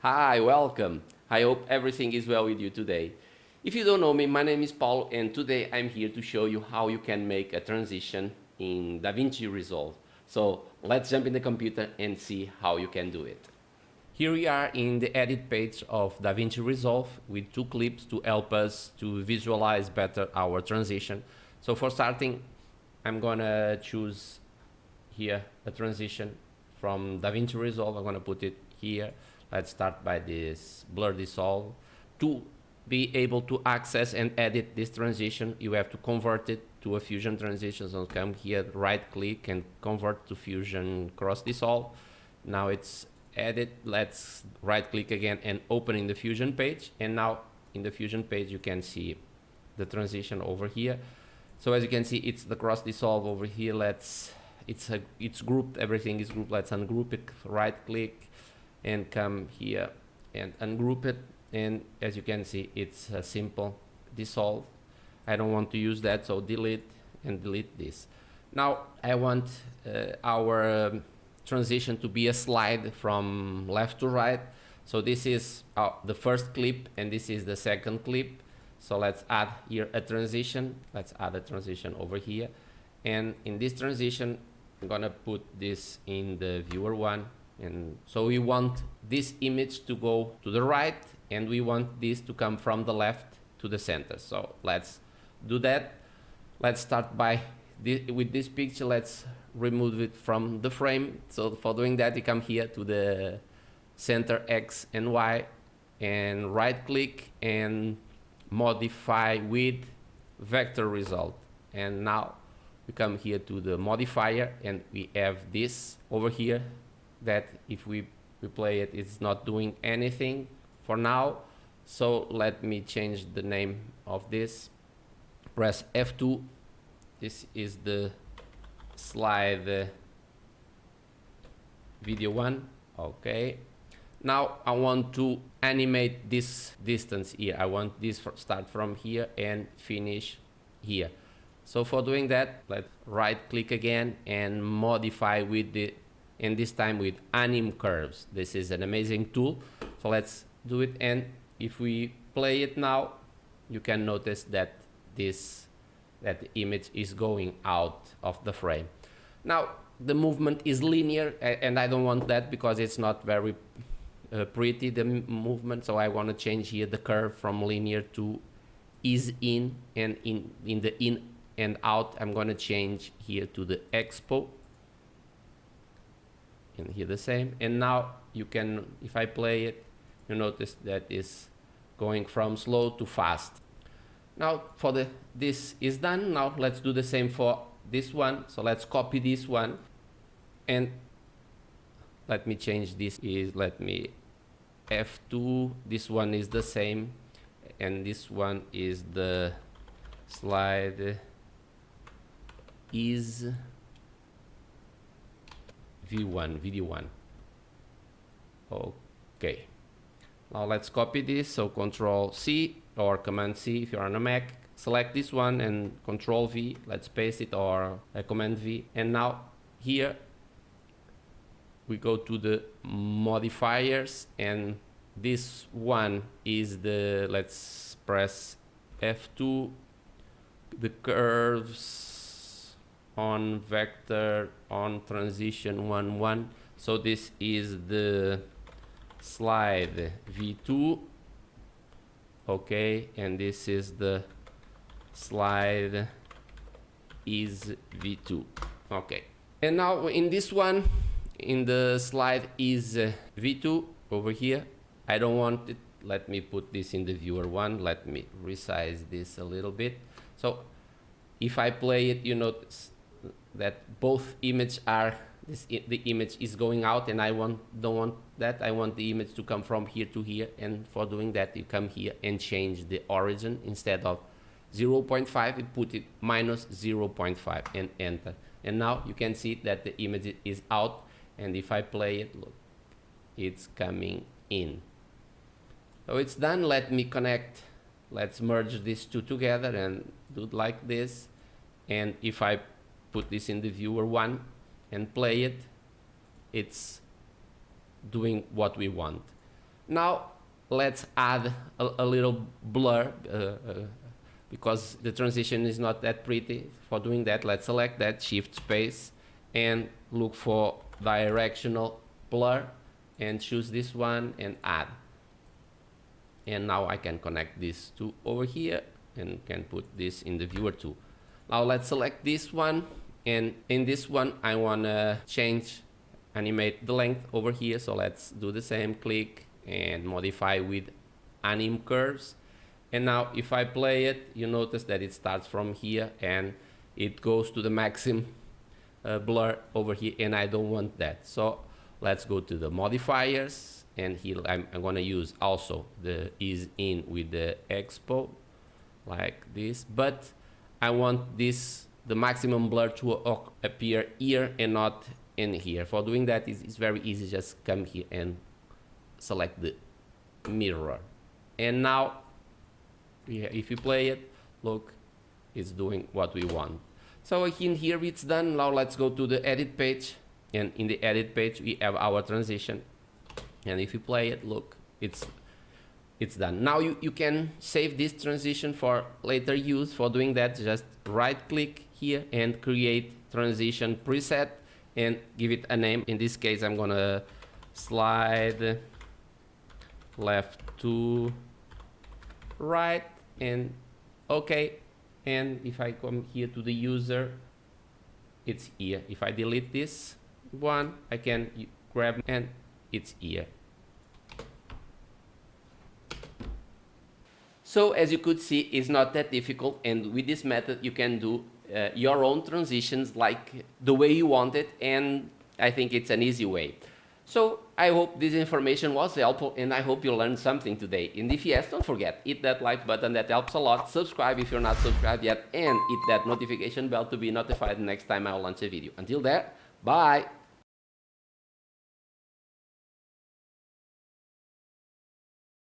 Hi, welcome. I hope everything is well with you today. If you don't know me, my name is Paul, and today I'm here to show you how you can make a transition in Davinci Resolve. So let's jump in the computer and see how you can do it. Here we are in the edit page of Davinci Resolve with two clips to help us to visualize better our transition. So for starting, I'm gonna choose here a transition from Davinci Resolve. I'm gonna put it here. Let's start by this blur dissolve. To be able to access and edit this transition, you have to convert it to a fusion transition. So come here, right click and convert to fusion cross dissolve. Now it's edit. Let's right click again and open in the fusion page. And now in the fusion page, you can see the transition over here. So as you can see, it's the cross dissolve over here. It's grouped, everything is grouped. Let's ungroup it, right click and come here and ungroup it. And as you can see, it's a simple dissolve. I don't want to use that, so delete and delete this. Now I want our transition to be a slide from left to right. So this is the first clip and this is the second clip. So let's add here a transition. Let's add a transition over here. And in this transition, I'm gonna put this in the viewer one. And so we want this image to go to the right and we want this to come from the left to the center. So let's do that. Let's start by with this picture. Let's remove it from the frame. So for doing that, you come here to the center X and Y and right click and modify with vector result. And now we come here to the modifier and we have this over here that if we play it, it's not doing anything for now. So let me change the name of this. Press F2. This is the slide video one. Okay. Now I want to animate this distance here. I want this start from here and finish here. So for doing that, let's right click again and modify with the, and this time with anim curves. This is an amazing tool. So let's do it. And if we play it now, you can notice that that image is going out of the frame. Now the movement is linear and I don't want that because it's not very pretty, the movement. So I want to change here the curve from linear to ease in, and in the in and out I'm going to change here to the expo, and here the same. And now you can, if I play it, you notice that is going from slow to fast. Now for this is done. Now let's do the same for this one. So let's copy this one and let me change this. Let me F2. This one is the same and this one is the slide is V1, video one. Okay. Now let's copy this. So Control C or Command C if you're on a Mac. Select this one and Control V. Let's paste it, or Command V. And now here we go to the modifiers, and this one is the, let's press F2, the curves on vector on transition 1 1. So this is the slide V2. Okay, and this is the slide is V2. Okay, and now in this one, in the slide is V2 over here, I don't want it. Let me put this in the viewer one. Let me resize this a little bit. So if I play it, you notice that both images are the image is going out, and I don't want that. I want the image to come from here to here, and for doing that you come here and change the origin. Instead of 0.5, you put it minus 0.5 and enter. And now you can see that the image is out, and if I play it, look, it's coming in. So it's done. Let me connect. Let's merge these two together and do it like this. And if I put this in the viewer one and play it, it's doing what we want. Now let's add a little blur because the transition is not that pretty. For doing that, let's select that, shift space, and look for directional blur and choose this one and add. And now I can connect these two over here and can put this in the viewer too. Now let's select this one, and in this one I want to animate the length over here. So let's do the same, click and modify with anim curves. And now if I play it, you notice that it starts from here and it goes to the maximum blur over here, and I don't want that. So let's go to the modifiers, and here I'm going to use also the ease in with the expo like this, but I want this, the maximum blur, to appear here and not in here. For doing that, it's very easy. Just come here and select the mirror, and now if you play it, look, it's doing what we want. So in here it's done. Now let's go to the edit page, and in the edit page we have our transition, and if you play it, look, it's done. Now you can save this transition for later use. For doing that, just right click here and create transition preset and give it a name. In this case I'm gonna slide left to right and okay. And if I come here to the user, it's here. If I delete this one, I can grab and it's here. So as you could see, it's not that difficult, and with this method you can do your own transitions like the way you want it, and I think it's an easy way. So I hope this information was helpful, and I hope you learned something today. And if yes, don't forget, hit that like button, that helps a lot. Subscribe if you're not subscribed yet, and hit that notification bell to be notified the next time I will launch a video. Until then, bye!